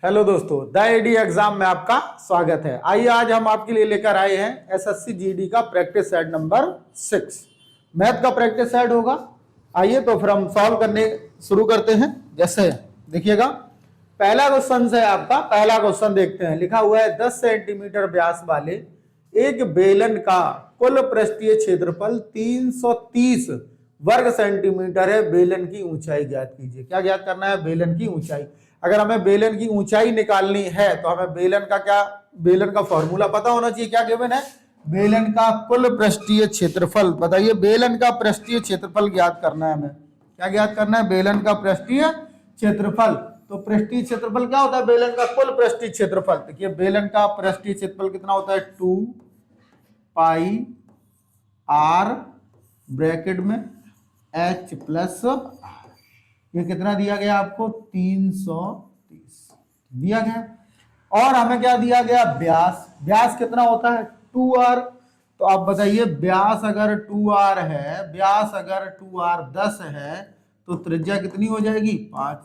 Hello दोस्तों, the AD exam में आपका स्वागत है। आइए आज हम आपके लिए लेकर आए हैं एसएससी जीडी का प्रैक्टिस सेट नंबर 6 मैथ का प्रैक्टिस सेट होगा। आइए तो फिर हम सॉल्व करने शुरू करते हैं। जैसे देखिएगा, पहला क्वेश्चन है आपका। पहला क्वेश्चन देखते हैं। लिखा हुआ है 10 सेंटीमीटर व्यास वाले एक बेलन का कुल पृष्ठीय क्षेत्रफल 330 वर्ग सेंटीमीटर है। बेलन की ऊंचाई ज्ञात कीजिए। क्या ज्ञात करना है? बेलन की ऊंचाई। अगर हमें बेलन की ऊंचाई निकालनी है तो हमें बेलन का फॉर्मूला पता होना चाहिए। क्या गिवन है? बेलन का कुल पृष्ठीय क्षेत्रफल। बताइए, बेलन का पृष्ठीय क्षेत्रफल ज्ञात करना है हमें। क्या ज्ञात करना है? बेलन का पृष्ठीय क्षेत्रफल। तो पृष्ठीय क्षेत्रफल क्या होता है? बेलन का कुल पृष्ठीय क्षेत्रफल। देखिए, बेलन का पृष्ठीय क्षेत्रफल कितना होता है? 2 पाई r ब्रैकेट में h प्लस ये कितना दिया गया आपको? 330 दिया गया। और हमें क्या दिया गया? व्यास। व्यास कितना होता है? 2r। तो आप बताइए, व्यास अगर 2r है, व्यास अगर 2r 10 है तो त्रिज्या कितनी हो जाएगी? 5।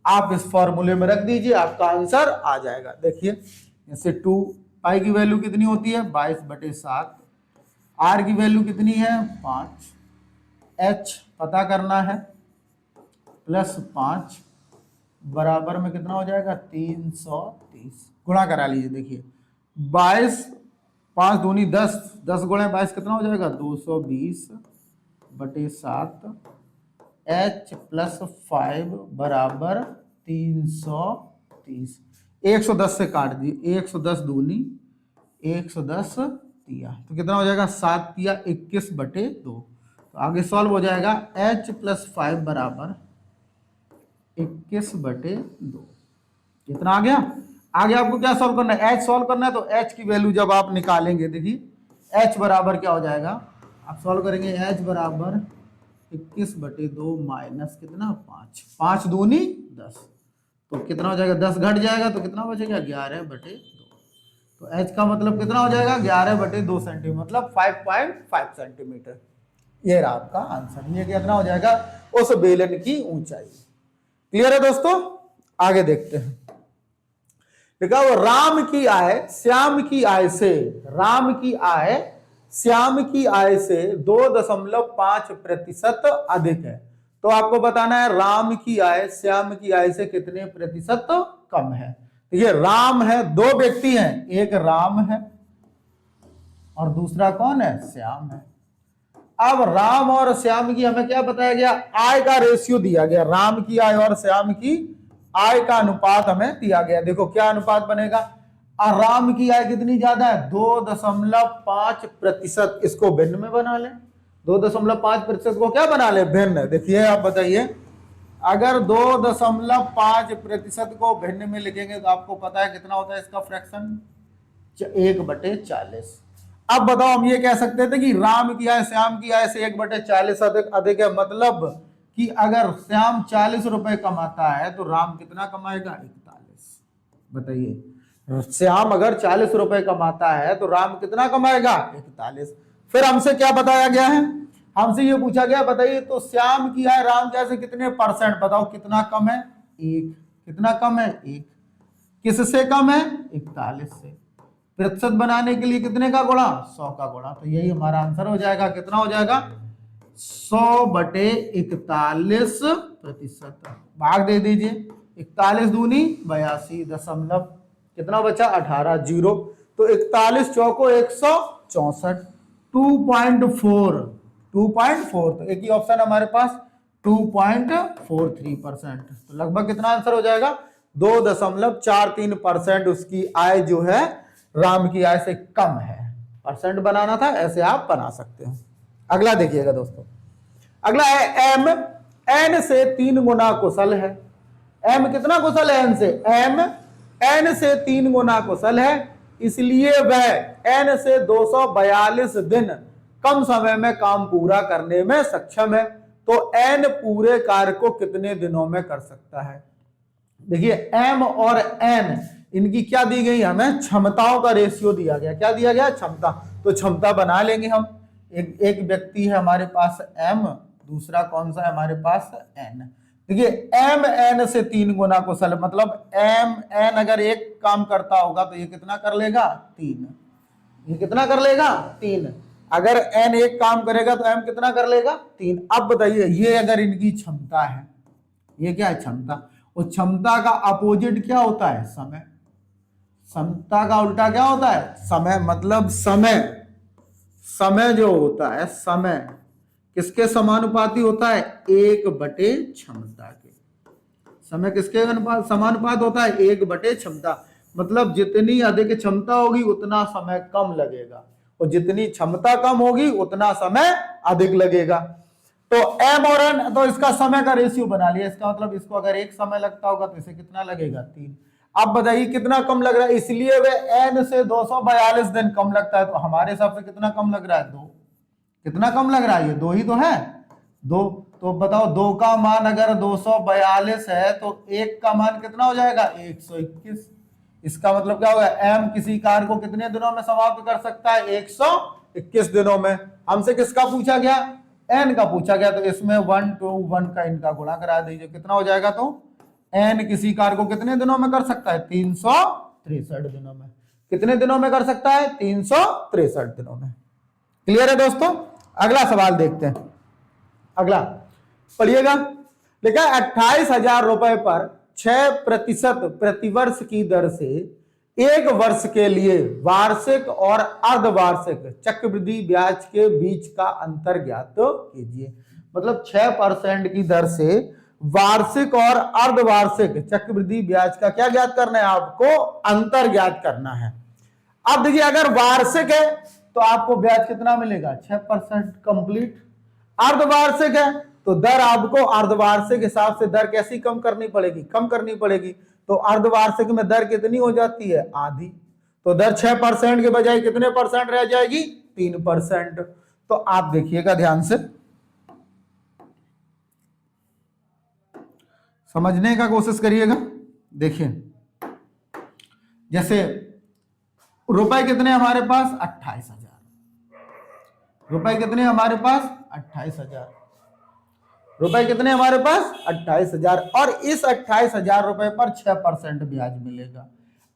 आप इस फॉर्मूले में रख दीजिए, आपका आंसर आ जाएगा। देखिए, जैसे 2 पाई की वैल्यू कितनी होती है? 22/7। r की वैल्यू कितनी है? 5। h पता करना है, प्लस 5 बराबर में कितना हो जाएगा? 330। गुणा करा लीजिए। देखिए, 22 5 दूनी 10, 10 गुणे 22 कितना हो जाएगा? 220/7 h प्लस 5 बराबर 330। 110 से काट दिए। 110 दूनी 110 तिया तो कितना हो जाएगा? 7 तिया 21/2। तो आगे सॉल्व हो जाएगा। h प्लस 5 बराबर 21/2। कितना आ गया? आगे आपको क्या सॉल्व करना है? h सॉल्व करना है। तो h की वैल्यू जब आप निकालेंगे, देखिए h बराबर क्या हो जाएगा? आप सॉल्व करेंगे, h बराबर 21/2 माइनस कितना? 5। 5 दूनी 10 तो कितना हो जाएगा? 10 घट जाएगा तो कितना बचेगा? 11/2। तो h का मतलब कितना हो जाएगा? 11/2 सेंटीमीटर, मतलब 5.5 सेंटीमीटर। ये रहा आपका आंसर। ये कितना हो जाएगा? उस बेलन की ऊंचाई। क्लियर है दोस्तों? आगे देखते हैं। देखा, वो राम की आय श्याम की आय से, राम की आय श्याम की आय से 2.5% अधिक है। तो आपको बताना है राम की आय श्याम की आय से कितने प्रतिशत कम है। देखिए, राम है, दो व्यक्ति हैं, एक राम है और दूसरा कौन है? श्याम है। अब राम और श्याम की हमें क्या बताया गया? आय का रेशियो दिया गया। राम की आय और श्याम की आय का अनुपात हमें दिया गया। देखो क्या अनुपात बनेगा? राम की आय कितनी ज्यादा है? 2.5%। इसको भिन्न में बना ले। 2.5% को क्या बना ले? भिन्न। देखिए, आप बताइए, अगर 2.5% को भिन्न में लिखेंगे तो आपको पता है कितना होता है इसका फ्रैक्शन? 1/40। अब बताओ, हम ये कह सकते थे कि राम की आय श्याम की आय से 1/40 अधिक है। मतलब कि अगर श्याम 40 रुपए कमाता है तो राम कितना कमाएगा? 41। बताइए, श्याम अगर 40 रुपए कमाता है तो राम कितना कमाएगा? 41। फिर हमसे क्या बताया गया है? हमसे ये पूछा गया, बताइए तो श्याम की आय राम की आय से कितने परसेंट? बताओ कितना कम है? 1। कितना कम है? 1। किससे कम है? 41 से। प्रतिशत बनाने के लिए कितने का गुणा? 100 का गुणा। तो यही हमारा आंसर हो जाएगा। कितना हो जाएगा? 100/41%। भाग दे दीजिए। 41 दूनी 82 दशमलव कितना बचा? 18 जीरो। तो 41 चौको 164। 2.4 तो एक ही ऑप्शन हमारे पास 2.43%। तो लगभग कितना आंसर हो जाएगा? 2.43% उसकी आय जो है राम की आय से कम है। परसेंट बनाना था, ऐसे आप बना सकते हैं। अगला देखिएगा दोस्तों। अगला है एम एन से 3 गुना कुशल है। एम कितना कुशल है? एन से। एम एन से 3 गुना कुशल है, इसलिए वह एन से 242 दिन कम समय में काम पूरा करने में सक्षम है। तो एन पूरे कार्य को कितने दिनों में कर सकता है? देखिए, एम और एन इनकी क्या दी गई? हमें क्षमताओं का रेशियो दिया गया। क्या दिया गया? क्षमता। तो क्षमता बना लेंगे हम। एक व्यक्ति है हमारे पास एम, दूसरा कौन सा है हमारे पास? एन। देखिए एम एन से 3 गुना कुशल, मतलब एम एन अगर एक काम करता होगा तो ये कितना कर लेगा 3, ये कितना कर लेगा 3। अगर एन एक काम करेगा तो एम कितना कर लेगा 3। अब बताइए ये अगर इनकी क्षमता है, ये क्या है क्षमता, और क्षमता का अपोजिट क्या होता है समय, क्षमता का उल्टा क्या होता है समय, मतलब समय, समय जो होता है समय किसके समानुपाती होता है 1/क्षमता के, समय किसके समानुपात होता है 1/क्षमता, मतलब जितनी अधिक क्षमता होगी उतना समय कम लगेगा और जितनी क्षमता कम होगी उतना समय अधिक लगेगा। तो m और n, तो इसका समय का रेशियो बना लिया, इसका मतलब इसको अगर 1 समय लगता होगा तो इसे कितना लगेगा 3। अब बताइए कितना कम लग रहा है, इसलिए वे n से 242 दिन कम लगता है, तो हमारे हिसाब से कितना कम लग रहा है 2, कितना कम लग रहा है ये 2 ही तो है 2। तो बताओ 2 का मान अगर 242 है तो 1 का मान कितना हो जाएगा 121। इसका मतलब क्या होगा m किसी कार्य को कितने दिनों में समाप्त कर सकता है 121 दिनों में। हमसे किसका पूछा गया n का पूछा गया, तो इसमें 1 to 1 का इनका गुणा करा दीजिए, कितना हो जाएगा, तो n किसी कार्य को कितने दिनों में कर सकता है 363 दिनों में, कितने दिनों में कर सकता है 363 दिनों में। क्लियर है दोस्तों। अगला सवाल देखते हैं, अगला पढ़िएगा, लिखा 28,000 रुपए पर 6% प्रतिवर्ष की दर से 1 वर्ष के लिए वार्षिक और अर्धवार्षिक चक्रवृद्धि ब्याज के बीच का अंतर ज्ञात कीजिए। मतलब 6% की दर से वार्षिक और अर्धवार्षिक चक्रवृद्धि ब्याज का क्या ज्ञात करना है, आपको अंतर ज्ञात करना है। अब देखिए अगर वार्षिक है तो आपको ब्याज कितना मिलेगा 6% कंप्लीट, अर्धवार्षिक है तो दर आपको अर्धवार्षिक हिसाब से दर कैसी कम करनी पड़ेगी, कम करनी पड़ेगी, तो अर्धवार्षिक में दर कितनी हो जाती है आधी, तो दर 6% के बजाय कितने परसेंट रह जाएगी 3%। तो आप देखिएगा ध्यान से, समझने का कोशिश करिएगा। देखिए जैसे रुपए कितने हमारे पास 28,000 रुपए, कितने हमारे पास 28,000 रुपए, कितने हमारे पास 28,000, और इस 28,000 रुपए पर 6% ब्याज मिलेगा।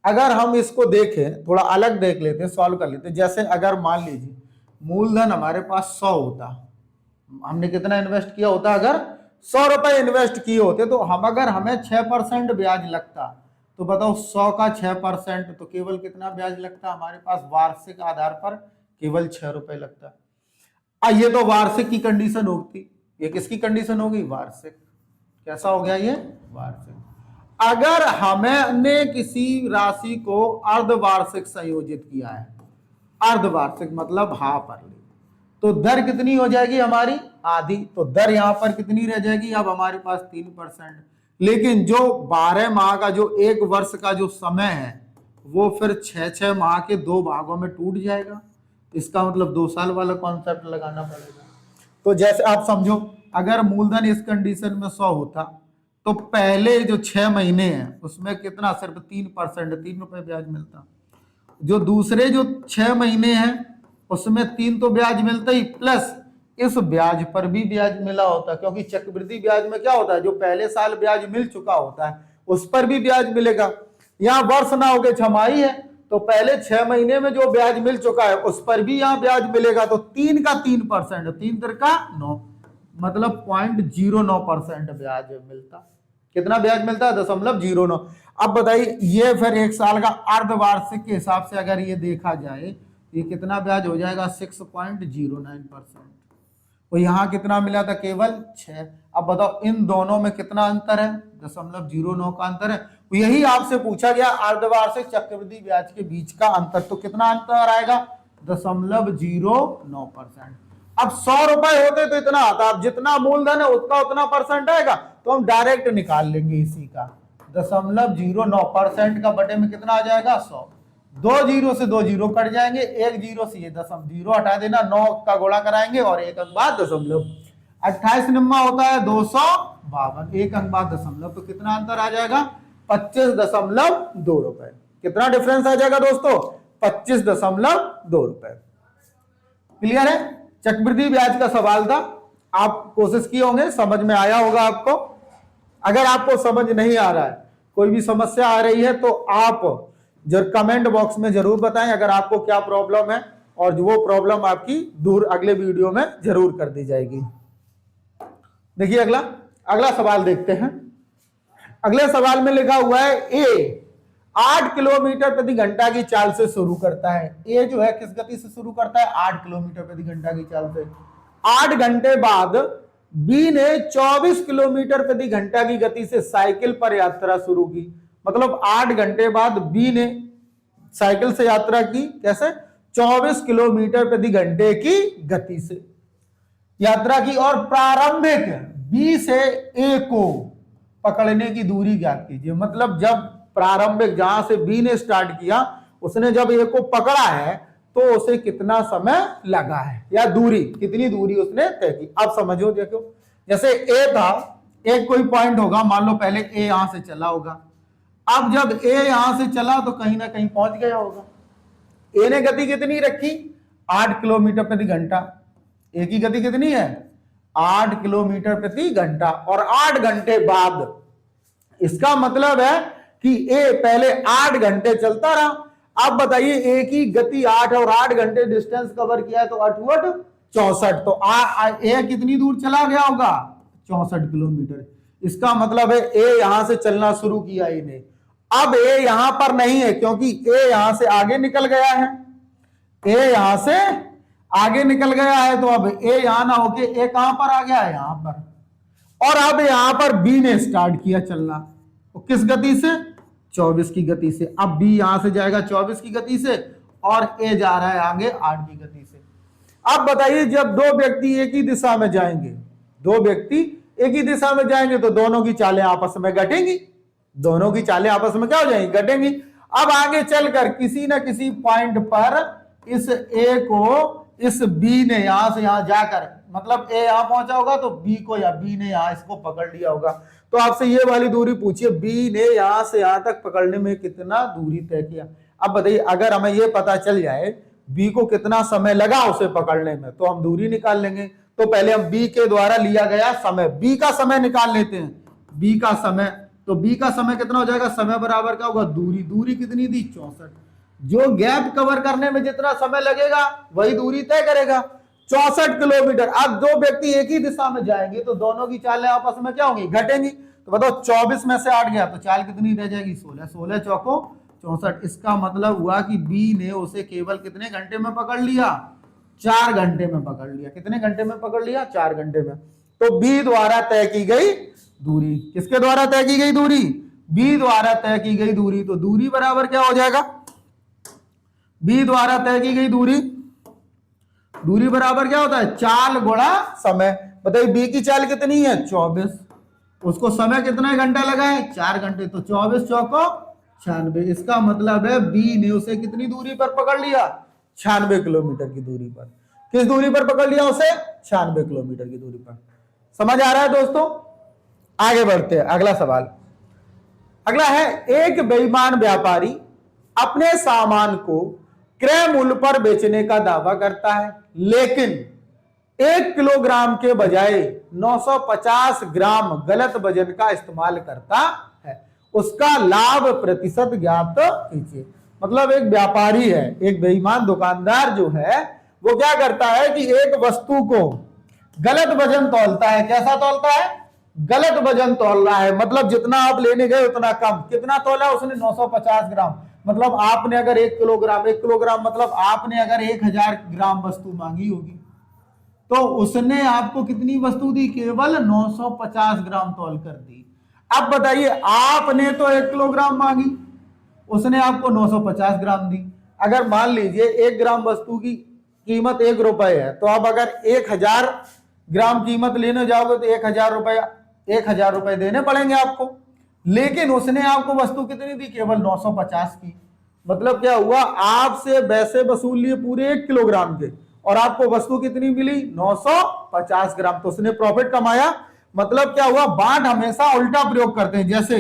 अगर हम इसको देखें थोड़ा अलग देख लेते हैं, सॉल्व कर लेते हैं। जैसे अगर मान लीजिए मूलधन हमारे पास 100 होता, हमने कितना इन्वेस्ट किया होता, अगर 100 रुपए इन्वेस्ट किए होते तो हम अगर हमें 6% ब्याज लगता, तो बताओ 100 का 6% तो केवल कितना ब्याज लगता हमारे पास वार्षिक आधार पर, केवल 6 रुपए लगता। ये तो वार्षिक की कंडीशन होती, ये किसकी कंडीशन होगी वार्षिक, कैसा हो गया ये वार्षिक। अगर हमने किसी राशि को अर्धवार्षिक संयोजित किया है, अर्धवार्षिक मतलब हाफ अर्ली, तो दर कितनी हो जाएगी हमारी आधी, तो दर यहां पर कितनी रह जाएगी अब हमारे पास 3%। लेकिन जो 12 माह का जो 1 वर्ष का जो समय है वो फिर 6 माह के 2 भागों में टूट जाएगा, इसका मतलब 2 साल वाला कॉन्सेप्ट लगाना पड़ेगा। तो जैसे आप समझो अगर मूलधन इस कंडीशन में 100 होता तो पहले जो 6 महीने हैं उसमें कितना सिर्फ 3%, 3 रुपए ब्याज मिलता। जो दूसरे जो 6 महीने हैं उसमें 3 तो ब्याज मिलता ही, प्लस इस ब्याज पर भी ब्याज मिला होता, क्योंकि चक्रवृद्धि ब्याज में क्या होता है जो पहले साल ब्याज मिल चुका होता है उस पर भी ब्याज मिलेगा। यहाँ वर्ष ना होके छमाही है तो पहले 6 महीने में जो ब्याज मिल चुका है उस पर भी यहाँ ब्याज मिलेगा, तो 3 का 3%, 3 का 9, मतलब 0.09% ब्याज मिलता। कितना ब्याज मिलता है 0.09। अब बताइए ये फिर 1 साल का अर्धवार्षिक के हिसाब से अगर ये देखा जाए ये कितना ब्याज हो जाएगा 6.09%। तो यहाँ कितना मिला था केवल 6। अब बताओ इन दोनों में कितना अंतर है 0.09 का अंतर है। तो यही आपसे पूछा गया अर्धवार्षिक चक्रवृद्धि ब्याज के बीच का अंतर, तो कितना अंतर आएगा 0.09%। अब 100 रुपए होते तो इतना आता, अब जितना मूलधन है उसका उतना परसेंट आएगा, तो हम डायरेक्ट निकाल लेंगे इसी का 0.09% का बटे में कितना आ जाएगा 100। 2 जीरो से 2 जीरो कट जाएंगे, 1 जीरो से ये 0 हटा देना, 9 का गुणा कराएंगे और 1 अंक बाद दशमलव। 28 निम्मा होता है 252, 1 अंक बाद दशमलव, तो कितना अंतर आ जाएगा 25.2 रुपए। कितना डिफरेंस आ जाएगा दोस्तों 25.2 रुपए। क्लियर है। चक्रवृद्धि ब्याज का सवाल था, आप कोशिश किए होंगे, समझ में आया होगा आपको। अगर आपको समझ नहीं आ रहा है, कोई भी समस्या आ रही है, तो आप जब कमेंट बॉक्स में जरूर बताएं अगर आपको क्या प्रॉब्लम है, और वो प्रॉब्लम आपकी दूर अगले वीडियो में जरूर कर दी जाएगी। देखिए अगला सवाल देखते हैं। अगले सवाल में लिखा हुआ है ए 8 किलोमीटर प्रति घंटा की चाल से शुरू करता है। ए जो है किस गति से शुरू करता है? 8 किलोमीटर प्रति घंटा की चाल से। 8 घंटे बाद बी ने 24 किलोमीटर प्रति घंटा की गति से साइकिल पर यात्रा शुरू की। मतलब 8 घंटे बाद बी ने साइकिल से यात्रा की, कैसे? 24 किलोमीटर प्रति घंटे की गति से यात्रा की, और प्रारंभिक बी से ए को पकड़ने की दूरी ज्ञात कीजिए। मतलब जब प्रारंभिक जहां से बी ने स्टार्ट किया, उसने जब ए को पकड़ा है तो उसे कितना समय लगा है, या दूरी, कितनी दूरी उसने तय की। अब समझो, देखो जैसे ए था, एक कोई पॉइंट होगा, मान लो पहले ए यहां से चला होगा। अब जब ए यहां से चला तो कहीं ना कहीं पहुंच गया होगा। ए ने गति कितनी रखी? 8 किलोमीटर प्रति घंटा। ए की गति कितनी है? 8 किलोमीटर प्रति घंटा। और 8 घंटे बाद, इसका मतलब है कि ए पहले 8 घंटे चलता रहा। अब बताइए, ए की गति 8 और 8 घंटे डिस्टेंस कवर किया है, तो 8 64। तो ए कितनी दूर चला गया होगा? 64 किलोमीटर। इसका मतलब है ए यहां से चलना शुरू किया इन्हें। अब ए यहां पर नहीं है, क्योंकि ए यहां से आगे निकल गया है। ए यहां से आगे निकल गया है, तो अब ए यहां ना होके ए कहां पर आ गया है? यहां पर। और अब यहां पर बी ने स्टार्ट किया चलना, तो किस गति से? 24 की गति से। अब बी यहां से जाएगा 24 की गति से, और ए जा रहा है आगे 8 की गति से। अब बताइए, जब दो व्यक्ति एक ही दिशा में जाएंगे, दो व्यक्ति एक ही दिशा में जाएंगे, तो दोनों की चालें आपस में घटेंगी। दोनों की चालें आपस में क्या हो जाएंगी? घटेंगी। अब आगे चलकर किसी न किसी पॉइंट पर इस ए को इस बी ने यहां से यहां जाकर, मतलब ए यहां पहुंचा होगा तो बी को, या बी ने यहां इसको पकड़ लिया होगा। तो आपसे ये वाली दूरी पूछिए, बी ने यहां से यहां तक पकड़ने में कितना दूरी तय किया। अब बताइए, अगर हमें ये पता चल जाए बी को कितना समय लगा उसे पकड़ने में, तो हम दूरी निकाल लेंगे। तो पहले हम बी के द्वारा लिया गया समय, बी का समय निकाल लेते हैं। बी का समय, तो बी का समय कितना हो जाएगा? समय बराबर क्या होगा? दूरी। दूरी कितनी थी? 64। जो गैप कवर करने में जितना समय लगेगा वही दूरी तय करेगा, 64 किलोमीटर। अब दो व्यक्ति एक ही दिशा में जाएंगे तो दोनों की चालें आपस में क्या होंगी? घटेंगी। तो बताओ, 24 में से 8 गया तो चाल कितनी रह जाएगी? 16। 16 चौको 64। इसका मतलब हुआ कि बी ने उसे केवल कितने घंटे में पकड़ लिया? 4 घंटे में पकड़ लिया। कितने घंटे में पकड़ लिया? 4 घंटे में। तो बी द्वारा तय की गई दूरी, किसके द्वारा तय की गई दूरी? बी द्वारा तय की गई दूरी। तो दूरी बराबर क्या हो जाएगा? बी द्वारा तय की गई दूरी, दूरी बराबर क्या होता है? चाल गुणा समय। बताइए, बी की चाल कितनी है? 24। उसको समय कितना घंटा लगा है? 4 घंटे। तो 24 चौको 96। इसका मतलब है बी ने उसे कितनी दूरी पर पकड़ लिया? 96 किलोमीटर की दूरी पर। किस दूरी पर पकड़ लिया उसे? 96 किलोमीटर की दूरी पर। समझ आ रहा है दोस्तों? आगे बढ़ते हैं, अगला सवाल। अगला है, एक बेईमान व्यापारी अपने सामान को क्रय मूल्य पर बेचने का दावा करता है, लेकिन 1 किलोग्राम के बजाय 950 ग्राम गलत वजन का इस्तेमाल करता है। उसका लाभ प्रतिशत ज्ञात कीजिए। मतलब एक व्यापारी है, एक बेईमान दुकानदार जो है, वो क्या करता है कि एक वस्तु को गलत वजन तौलता है। कैसा तौलता है? गलत वजन तौल रहा है। मतलब जितना आप लेने गए उतना कम। कितना तौला उसने? 950 ग्राम। मतलब आपने अगर 1 किलोग्राम, 1 किलोग्राम मतलब आपने अगर 1000 ग्राम वस्तु मांगी होगी, तो उसने आपको कितनी वस्तु दी? केवल 950 ग्राम तौल कर दी। अब बताइए, आपने तो 1 किलोग्राम मांगी, उसने आपको 950 ग्राम दी। अगर मान लीजिए 1 ग्राम वस्तु की कीमत 1 रुपए है, तो अब अगर 1000 ग्राम कीमत लेने जाओगे तो 1000 रुपए देने पड़ेंगे आपको। लेकिन उसने आपको वस्तु कितनी दी? केवल 950 की। मतलब क्या हुआ? आपसे पैसे वसूल लिए पूरे 1 किलोग्राम के, और आपको वस्तु कितनी मिली? 950 ग्राम। तो उसने प्रॉफिट कमाया। मतलब क्या हुआ? बांट हमेशा उल्टा प्रयोग करते हैं। जैसे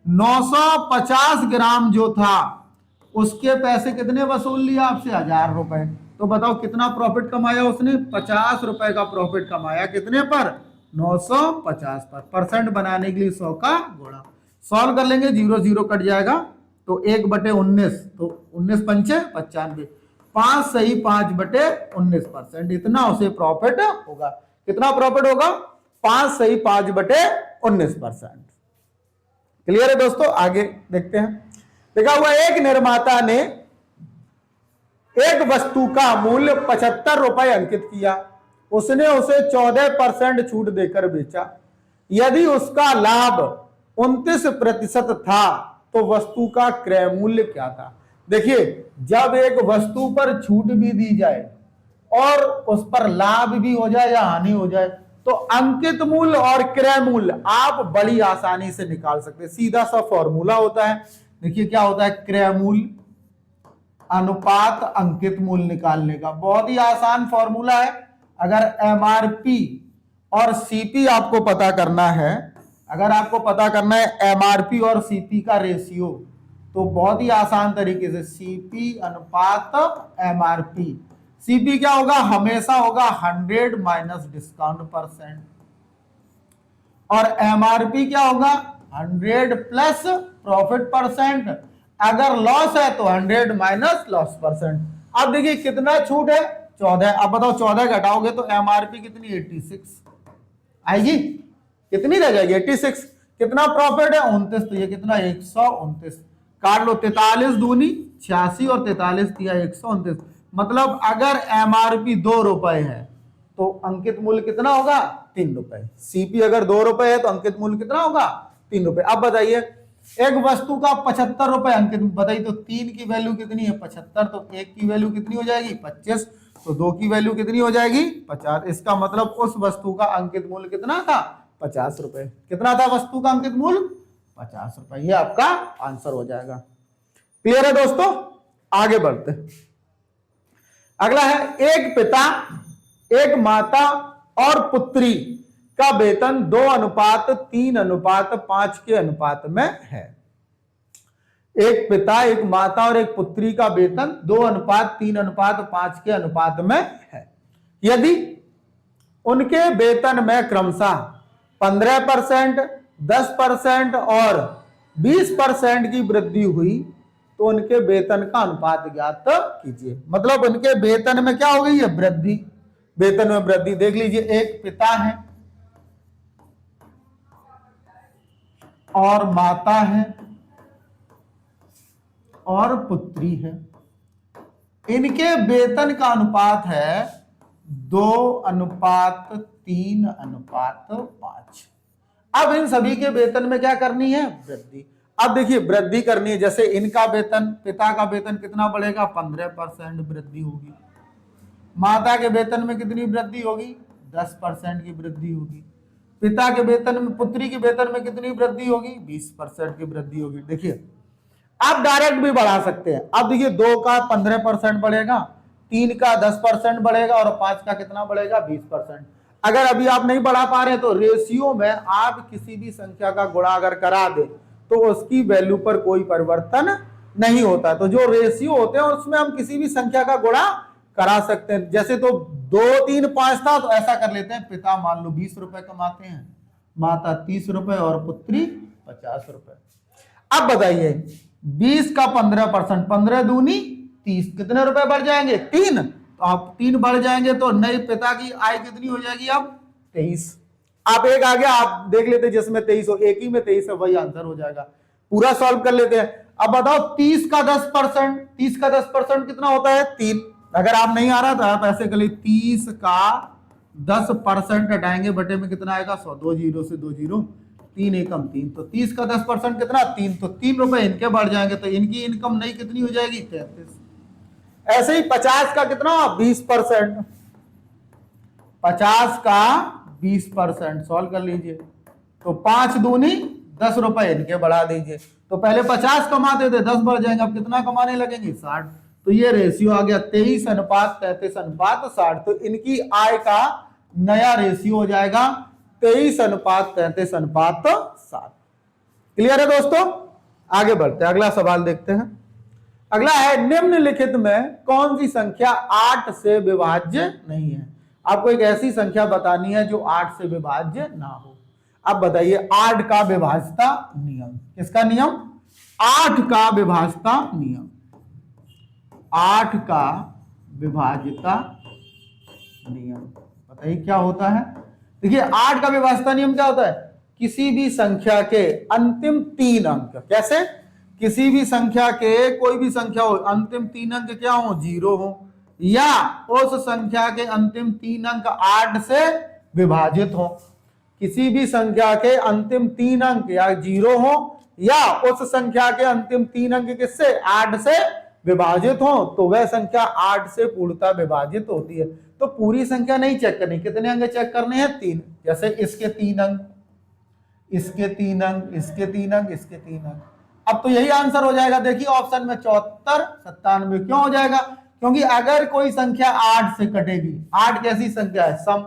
950 ग्राम जो था, उसके पैसे कितने वसूल लिए आपसे? 1000 रुपए। तो बताओ कितना प्रॉफिट कमाया उसने? 50 रुपए का प्रॉफिट कमाया। कितने पर? 950 पर। परसेंट बनाने के लिए 100 का गुणा। सॉल्व कर लेंगे, 0 0 कट जाएगा तो 1/19, तो 19 पंचे 95, 5 सही 5/19%। इतना उसे प्रॉफिट होगा। कितना प्रॉफिट होगा? 5 सही 5/19%। क्लियर है दोस्तों? आगे देखते हैं। देखा हुआ, एक निर्माता ने एक वस्तु का मूल्य 75 रुपए अंकित किया। उसने उसे 14% छूट देकर बेचा। यदि उसका लाभ 29% था तो वस्तु का क्रय मूल्य क्या था? देखिए, जब एक वस्तु पर छूट भी दी जाए और उस पर लाभ भी हो जाए या हानि हो जाए, तो अंकित मूल्य और क्रय मूल्य आप बड़ी आसानी से निकाल सकते हैं। सीधा सा फॉर्मूला होता है। देखिए क्या होता है, क्रय मूल्य अनुपात अंकित मूल्य निकालने का। बहुत ही आसान फॉर्मूला है। अगर एमआरपी और सीपी आपको पता करना है, अगर आपको पता करना है एमआरपी और सीपी का रेशियो, तो बहुत ही आसान तरीके से सीपी अनुपात एमआरपी। सीपी क्या होगा? हमेशा होगा 100 माइनस डिस्काउंट %। और एमआरपी क्या होगा? 100 प्लस प्रॉफिट %। अगर लॉस है तो 100 माइनस लॉस %। अब देखिए कितना छूट है? 14। अब बताओ 14 घटाओगे तो एमआरपी कितनी? 86 आएगी। कितनी रह जाएगी? 86। कितना प्रॉफिट है? 29। तो ये कितना? 129। काट लो, 43 दूनी 86 और 43 दिया 129। मतलब अगर एमआरपी 2 रुपए है तो अंकित मूल्य कितना होगा? 3 रुपए। सीपी अगर 2 रुपए है तो अंकित मूल्य कितना होगा? 3 रुपए। अब बताइए, एक वस्तु का 75 रुपए अंकित, बताइए तो 3 की वैल्यू कितनी है? 75। तो 1 की वैल्यू कितनी हो जाएगी? 25। तो 2 की वैल्यू कितनी हो जाएगी? 50। इसका मतलब उस वस्तु का अंकित मूल्य कितना था? 50 रुपए। कितना था वस्तु का अंकित मूल्य? 50 रुपए। ये आपका आंसर हो जाएगा। क्लियर है दोस्तों? आगे बढ़ते हैं। अगला है, एक पिता, एक माता और पुत्री का वेतन 2:3:5 के अनुपात में है। एक पिता, एक माता और एक पुत्री का वेतन 2:3:5 के अनुपात में है। यदि उनके वेतन में क्रमशः 15%, 10% और 20% की वृद्धि हुई तो उनके वेतन का अनुपात ज्ञात कीजिए। मतलब उनके वेतन में क्या हो गई है? वृद्धि। वेतन में वृद्धि। देख लीजिए, एक पिता है और माता है और पुत्री है। इनके वेतन का अनुपात है 2:3:5। अब इन सभी के वेतन में क्या करनी है? वृद्धि। अब देखिए वृद्धि करनी है। जैसे इनका वेतन, पिता का वेतन कितना बढ़ेगा? 15% वृद्धि होगी। माता के वेतन में कितनी वृद्धि होगी? 10% की वृद्धि होगी। पिता के वेतन में, पुत्री के वेतन में कितनी वृद्धि होगी? 20% की वृद्धि होगी। देखिए आप डायरेक्ट भी बढ़ा सकते हैं। अब देखिए 2 का 15% बढ़ेगा, 3 का 10% बढ़ेगा और 5 का कितना बढ़ेगा? 20%। अगर अभी आप नहीं बढ़ा पा रहे तो रेशियो में आप किसी भी संख्या का गुणा अगर करा दे तो उसकी वैल्यू पर कोई परिवर्तन नहीं होता। तो जो रेशियो होते हैं उसमें हम किसी भी संख्या का गुणा करा सकते हैं। जैसे तो 2, 3, 5 था तो ऐसा कर लेते हैं, पिता मान लो 20 रुपए कमाते हैं, माता 30 रुपए और पुत्री 50 रुपए। अब बताइए 20 का 15%, 15 दूनी 30, कितने रुपए बढ़ जाएंगे? 3। तो आप 3 बढ़ जाएंगे तो नए पिता की आय कितनी हो जाएगी? अब 23। आप एक आ गया, आप देख लेते जिसमें 23 हो, एक ही में 23 है, वही आंसर हो जाएगा। पूरा सॉल्व कर लेते हैं। अब बताओ 30 का 10%, 30 का 10% कितना होता है? 3। अगर आप नहीं आ रहा तो आप ऐसे कर लीजिए, 30 का 10% हटाएंगे, बटे में कितना आएगा? 100। 2 0 से 2 0, 3 एकम 3। तो 30 का 10% कितना? 3। तो 3 रुपए इनके बढ़ जाएंगे तो इनकी इनकम नई कितनी हो जाएगी? 33। ऐसे ही 50 का कितना? 20%। 50 का 20% सॉल्व कर लीजिए तो 5 दूनी 10 रुपए इनके बढ़ा दीजिए। तो पहले 50 कमाते थे, 10 बढ़ जाएंगे, अब कितना कमाने लगेंगे? 60। तो ये रेशियो आ गया 23:33:60। तो इनकी आय का नया रेशियो हो जाएगा 23:33:60। क्लियर है दोस्तों? आगे बढ़ते हैं, अगला सवाल देखते हैं। अगला है, निम्नलिखित में कौन सी संख्या 8 से विभाज्य नहीं है? आपको एक ऐसी संख्या बतानी है जो 8 से विभाज्य ना हो। अब बताइए 8 का विभाज्यता नियम, किसका नियम? 8 का विभाज्यता नियम। 8 का विभाज्यता नियम बताइए क्या होता है? देखिए 8 का विभाज्यता नियम क्या होता है? किसी भी संख्या के अंतिम 3 अंक, कैसे? किसी भी संख्या के, कोई भी संख्या हो, अंतिम 3 अंक क्या हो? 0 हो, या उस संख्या के अंतिम 3 अंक 8 से विभाजित हो। किसी भी संख्या के अंतिम 3 अंक या 0 हो, या उस संख्या के अंतिम 3 अंक किससे? 8 से विभाजित हो, तो वह संख्या 8 से पूर्णतः विभाजित होती है। तो पूरी संख्या नहीं चेक करनी, कितने अंक चेक करने हैं? 3। जैसे इसके 3 अंक, इसके 3 अंक, इसके 3 अंक, इसके 3 अंक। अब तो यही आंसर हो जाएगा। देखिए ऑप्शन में 74, 97। क्यों हो जाएगा? क्योंकि अगर कोई संख्या 8 से कटेगी, 8 कैसी संख्या है? सम।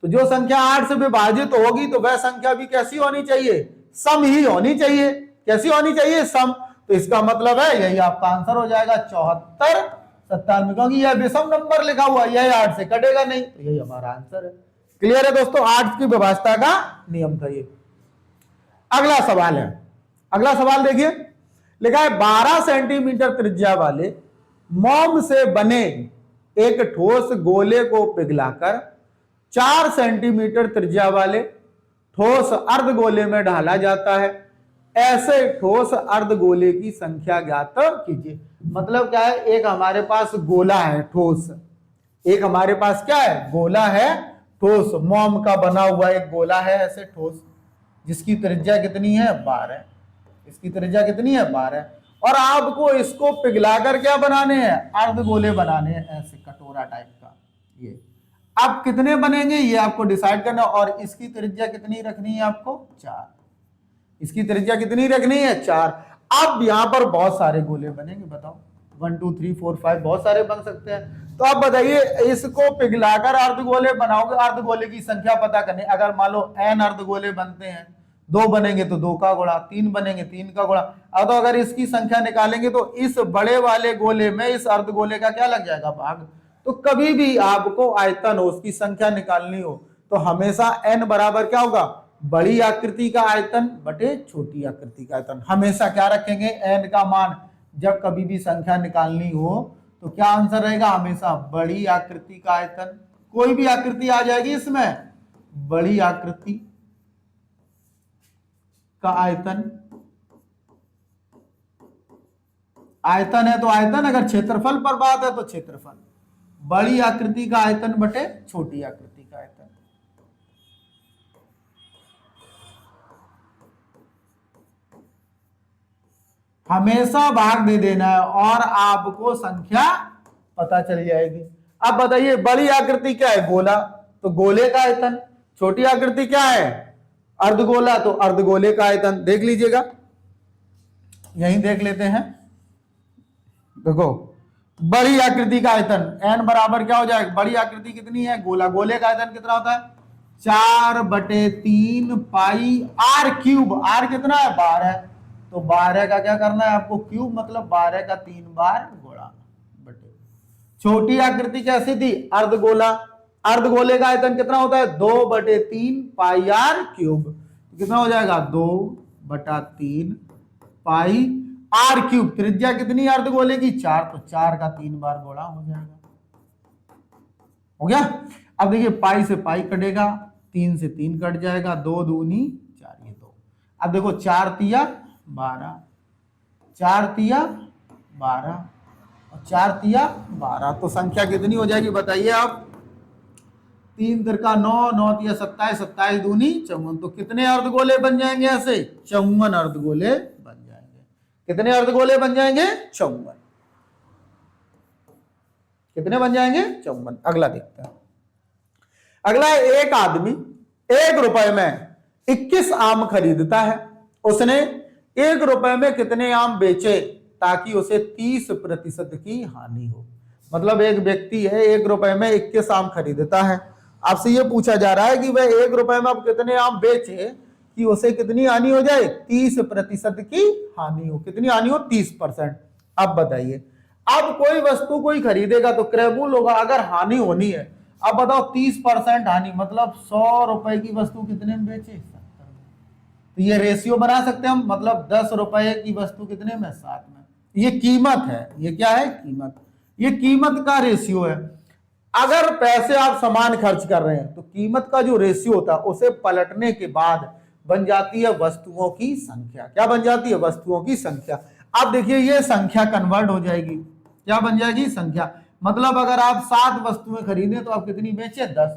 तो जो संख्या 8 से विभाजित होगी तो वह संख्या भी कैसी होनी चाहिए? सम ही होनी चाहिए। कैसी होनी चाहिए? सम। तो इसका मतलब है यही आपका आंसर हो जाएगा 74, 97, क्योंकि यह विषम नंबर लिखा हुआ, यह 8 से कटेगा नहीं, तो यही हमारा आंसर है। क्लियर है दोस्तों? 8 की विभाज्यता का नियम था ये। अगला सवाल है, अगला सवाल देखिए, लिखा है 12 सेंटीमीटर त्रिज्या वाले मोम से बने एक ठोस गोले को पिघलाकर 4 सेंटीमीटर त्रिज्या वाले ठोस अर्धगोले में ढाला जाता है। ऐसे ठोस अर्धगोले की संख्या ज्ञात कीजिए। मतलब क्या है? एक हमारे पास गोला है ठोस, एक हमारे पास क्या है? गोला है ठोस, मोम का बना हुआ एक गोला है ऐसे ठोस, जिसकी त्रिज्या कितनी है? 12। इसकी त्रिज्या कितनी है? 12। और आपको इसको पिघलाकर क्या बनाने हैं? अर्धगोले बनाने हैं, ऐसे कटोरा टाइप का। ये अब कितने बनेंगे ये आपको डिसाइड करना, और इसकी त्रिज्या कितनी रखनी है आपको? 4। इसकी त्रिज्या कितनी रखनी है? 4। अब यहां पर बहुत सारे गोले बनेंगे, बताओ 1 2 3 4 5 बहुत सारे बन सकते हैं। तो आप बताइए इसको पिघलाकर अर्धगोले बनाओगे, अर्धगोले की संख्या पता करनी। अगर मान लो n अर्धगोले बनते हैं, 2 बनेंगे तो 2 का गुणा, 3 बनेंगे 3 का गुणा। अब तो अगर इसकी संख्या निकालेंगे तो इस बड़े वाले गोले में इस अर्धगोले का क्या लग जाएगा? भाग। तो कभी भी आपको आयतन हो, उसकी संख्या निकालनी हो, तो हमेशा n बराबर क्या होगा? बड़ी आकृति का आयतन बटे छोटी आकृति का आयतन। हमेशा क्या रखेंगे? n का मान। जब कभी भी संख्या निकालनी हो तो क्या आंसर रहेगा? हमेशा बड़ी आकृति का आयतन। कोई भी आकृति आ जाएगी इसमें, बड़ी आकृति का आयतन। आयतन है तो आयतन, अगर क्षेत्रफल पर बात है तो क्षेत्रफल। बड़ी आकृति का आयतन बटे छोटी आकृति का आयतन। हमेशा भाग दे देना है और आपको संख्या पता चल जाएगी। अब बताइए बड़ी आकृति क्या है? गोला, तो गोले का आयतन। छोटी आकृति क्या है? अर्धगोला, तो अर्धगोले का आयतन। देख लीजिएगा, यहीं देख लेते हैं। देखो बड़ी आकृति का आयतन n बराबर क्या हो जाएगा? बड़ी आकृति कितनी है? गोला। गोले का आयतन कितना होता है? 4/3 पाई r क्यूब। r कितना है? 12। तो 12 का क्या करना है आपको? क्यूब, मतलब 12 का 3 बार गुणा बटे। छोटी आकृति कैसी थी? अर्धगोला। अर्धगोले का आयतन कितना होता है? 2/3 पाई r क्यूब। कितना हो जाएगा? 2/3 पाई r क्यूब। त्रिज्या कितनी अर्धगोले की? 4। तो 4 का 3 बार गुणा हो जाएगा। हो गया? अब देखिए पाई से पाई कटेगा, 3 से 3 कट जाएगा, 2 दूनी 4, ये 2। अब देखो 4 तिया 12, 4 तिया 12 और 4 तिया 12, तो संख्या कितनी हो जाएगी बताइए आप? 3 तिरका 9, 9 तिया 27, 27 दूनी 54। तो कितने अर्धगोले बन जाएंगे ऐसे? 54 अर्धगोले बन जाएंगे। कितने अर्धगोले बन जाएंगे? 54। कितने बन जाएंगे? 54। अगला देखते हैं। अगला है, एक आदमी 1 रुपए में 21 आम खरीदता है। उसने 1 रुपए में कितने आम बेचे ताकि उसे 30% की हानि हो? मतलब एक व्यक्ति है 1 रुपए में 21 आम खरीदता है। आपसे यह पूछा जा रहा है कि वह 1 रुपए में अब कितने आम बेचे कि उसे कितनी हानि हो जाए? 30% की हानि हो। कितनी हानि हो? 30%। अब बताइए, अब कोई वस्तु कोई खरीदेगा तो क्रय मूल्य होगा। अगर हानि होनी है, अब बताओ 30% हानि, मतलब 100 रुपए की वस्तु कितने में बेचे, 70 में। तो ये रेशियो बना सकते हैं हम, मतलब 10 रुपए की वस्तु कितने में, 7 में। ये कीमत है, ये क्या है, कीमत। ये कीमत का रेशियो है। अगर पैसे आप सामान खर्च कर रहे हैं तो कीमत का जो रेशियो होता है उसे पलटने के बाद बन जाती है वस्तुओं की संख्या। क्या बन जाती है, वस्तुओं की संख्या। अब देखिए ये संख्या कन्वर्ट हो जाएगी, क्या बन जाएगी, संख्या। मतलब अगर आप 7 वस्तुएं खरीदें तो आप कितनी बेचे, 10।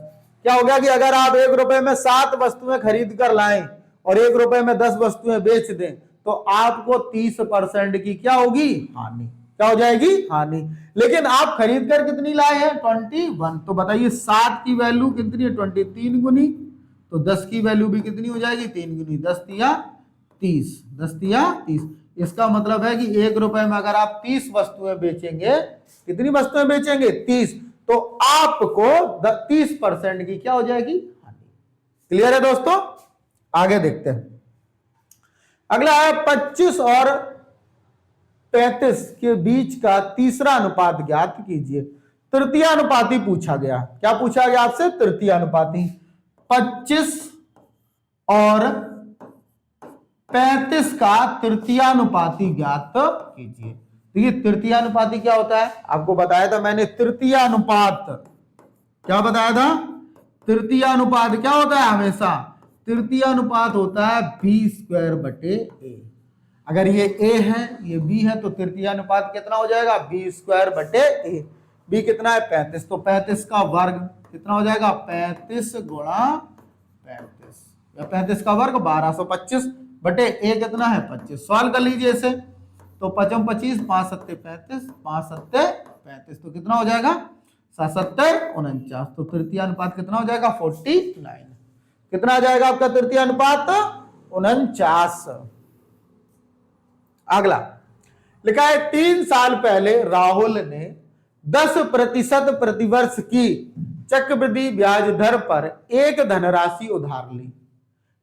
क्या हो गया कि अगर आप 1 रुपए में 7 वस्तुएं खरीद कर लाएं और 1 रुपए में 10 वस्तुएं बेच दें तो आपको 30% की क्या होगी, हानि। क्या हो जाएगी, हानि। लेकिन आप खरीद कर कितनी लाए हैं, 21। तो बताइए 7 की वैल्यू कितनी है, 20, 3 गुनी। तो 10 की वैल्यू भी कितनी हो जाएगी, 3 गुनी। 10 तिया 30, 10 तिया 30। इसका मतलब है कि 1 रुपए में अगर आप 30 वस्तुएं बेचेंगे, कितनी वस्तुएं बेचेंगे, 30, तो आपको 30% की क्या हो जाएगी, हानि। क्लियर है दोस्तों। आगे देखते हैं। अगला है 25 और 35 के बीच का तीसरा अनुपात ज्ञात कीजिए। तृतीय अनुपाती पूछा गया। क्या पूछा गया आपसे, तृतीय अनुपाती। 25 और 35 का तृतीयानुपाती ज्ञात कीजिए। देखिए तृतीयानुपाती क्या होता है, आपको बताया था मैंने, तृतीयानुपात। क्या बताया था, तृतीयानुपात क्या होता है, हमेशा तृतीयानुपात होता है b²/a। अगर ये a है, ये b है, तो तृतीयानुपात कितना हो जाएगा, b²/a। b कितना है, 35। तो 35 का वर्ग कितना हो जाएगा, 35 गुणा 35, या 35 का वर्ग 1225 बटे a कितना है, 25। सॉल्व कर लीजिए इसे। तो 5 25, 5 7 35, 5 7 35, तो कितना हो जाएगा, 7 7 49। तो तृतीय अनुपात कितना हो जाएगा, 49। कितना आ जाएगा आपका तृतीय अनुपात, 49। अगला लिखा है 3 साल पहले राहुल ने 10% प्रतिवर्ष की चक्रवृद्धि ब्याज दर पर एक धनराशि उधार ली।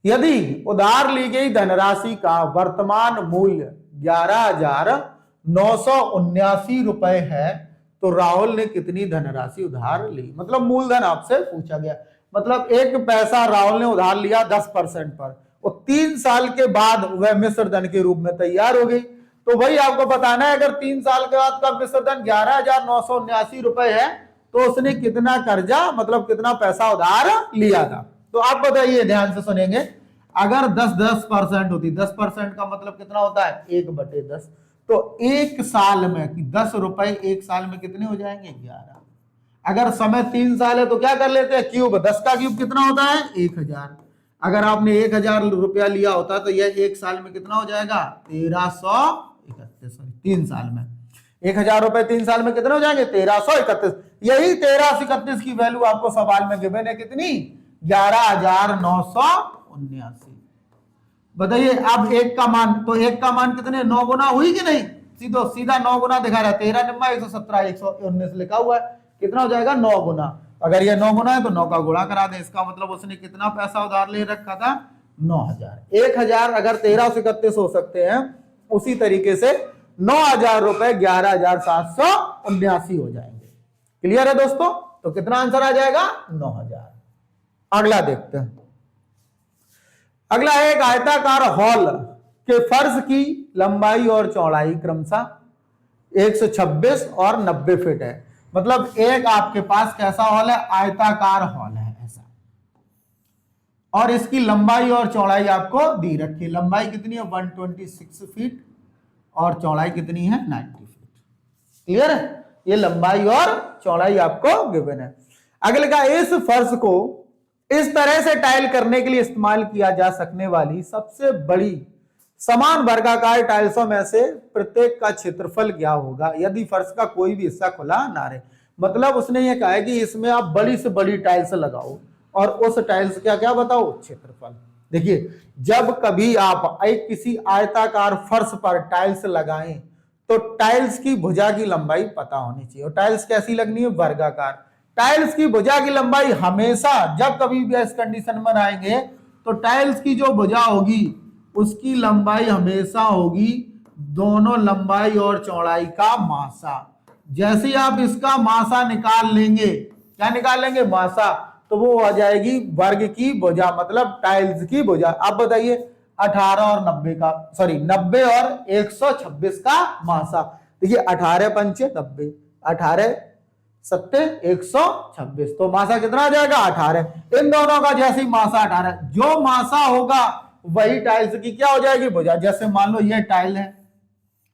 यदि उधार ली गई धनराशि का वर्तमान मूल्य 11,979 रुपए है तो राहुल ने कितनी धनराशि उधार ली। मतलब मूलधन आपसे पूछा गया। मतलब एक पैसा राहुल ने उधार लिया 10% पर, और 3 साल के बाद वह मिश्र धन के रूप में तैयार हो गई। तो वही आपको बताना है, अगर 3 साल के बाद का मिश्र धन 11,979 रुपए है तो उसने कितना कर्जा, मतलब कितना पैसा उधार लिया था। तो आप बताइए, ध्यान से सुनेंगे। अगर 10% होती, 10% का मतलब कितना होता है, 1/10। तो 1 साल में कि 10 रुपए 1 साल में कितने हो जाएंगे, 11। अगर समय 3 साल है तो क्या कर लेते हैं, क्यूब। 10 का क्यूब कितना होता है, 1000। अगर आपने 1000 रुपया लिया होता तो यह 1 साल में कितना हो जाएगा, 1331। 3 साल में 1000 रुपए 3 साल में कितने हो जाएंगे, 1331। यही 1331 की वैल्यू आपको सवाल में गिवन है, कितनी, 11,979। बताइए अब 1 का मान, तो 1 का मान कितने, 9 गुना हुई कि नहीं, सीधा 9 गुना दिखा रहा है। 13 9 117, 119 लिखा हुआ है, कितना हो जाएगा, 9 गुना। अगर ये 9 गुना है तो 9 का गुणा करा दे। इसका मतलब उसने कितना पैसा उधार ले रखा था, 9000। 1000 अगर 1331 हो सकते हैं, उसी तरीके से 9000 रुपए 11,779 हो जाएंगे। क्लियर है दोस्तों। तो कितना आंसर आ जाएगा, 9000। अगला देखते हैं। अगला है एक आयताकार हॉल के फर्श की लंबाई और चौड़ाई क्रमशः 126 और 90 फीट है। मतलब एक आपके पास कैसा हॉल है, आयताकार हॉल है ऐसा, और इसकी लंबाई और चौड़ाई आपको दी रखी। लंबाई कितनी है, 126 फीट, और चौड़ाई कितनी है, 90 फीट। क्लियर है, ये लंबाई और चौड़ाई आपको गिवन है। अगले का, इस फर्श को इस तरह से टाइल करने के लिए इस्तेमाल किया जा सकने वाली सबसे बड़ी समान वर्गाकार टाइल्सों में से प्रत्येक का क्षेत्रफल क्या होगा यदि फर्श का कोई भी हिस्सा खुला ना रहे। मतलब उसने ये कहा है कि इसमें आप बड़ी से बड़ी टाइल्स लगाओ और उस टाइल्स क्या क्या बताओ, क्षेत्रफल। देखिए जब कभी आप एक किसी आयताकार फर्श पर टाइल्स लगाएं तो टाइल्स की भुजा की लंबाई पता होनी चाहिए। और टाइल्स कैसी लगनी है, वर्गाकार। टाइल्स की भुजा की लंबाई हमेशा, जब कभी भी इस कंडीशन में आएंगे तो टाइल्स की जो भुजा होगी उसकी लंबाई हमेशा होगी दोनों लंबाई और चौड़ाई का मासा। जैसे ही आप इसका मासा निकाल लेंगे क्या निकालेंगे, मासा। तो वो आ जाएगी वर्ग की भुजा, मतलब टाइल्स की भुजा। अब बताइए 18 और 90 का, सॉरी 90 और 126 का मासा। देखिए 18 पंचे 90, 18 सत्ते 126, तो मासा कितना आ जाएगा 18। इन दोनों का जैसे ही मासा 18, जो मासा होगा वही टाइल्स की क्या हो जाएगी, भुजा। जैसे मान लो ये टाइल है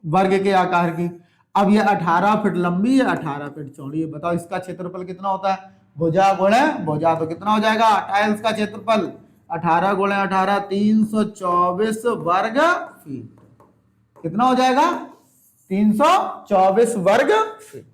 वर्ग के आकार की, अब ये 18 फीट लंबी है, 18 फीट चौड़ी है। बताओ इसका क्षेत्रफल कितना होता है, भुजा गुणे भुजा, तो कितना हो जाएगा टाइल्स का क्षेत्रफल 18 गुणे 18 324 वर्ग फीट। कितना हो जाएगा 324 वर्ग फीट।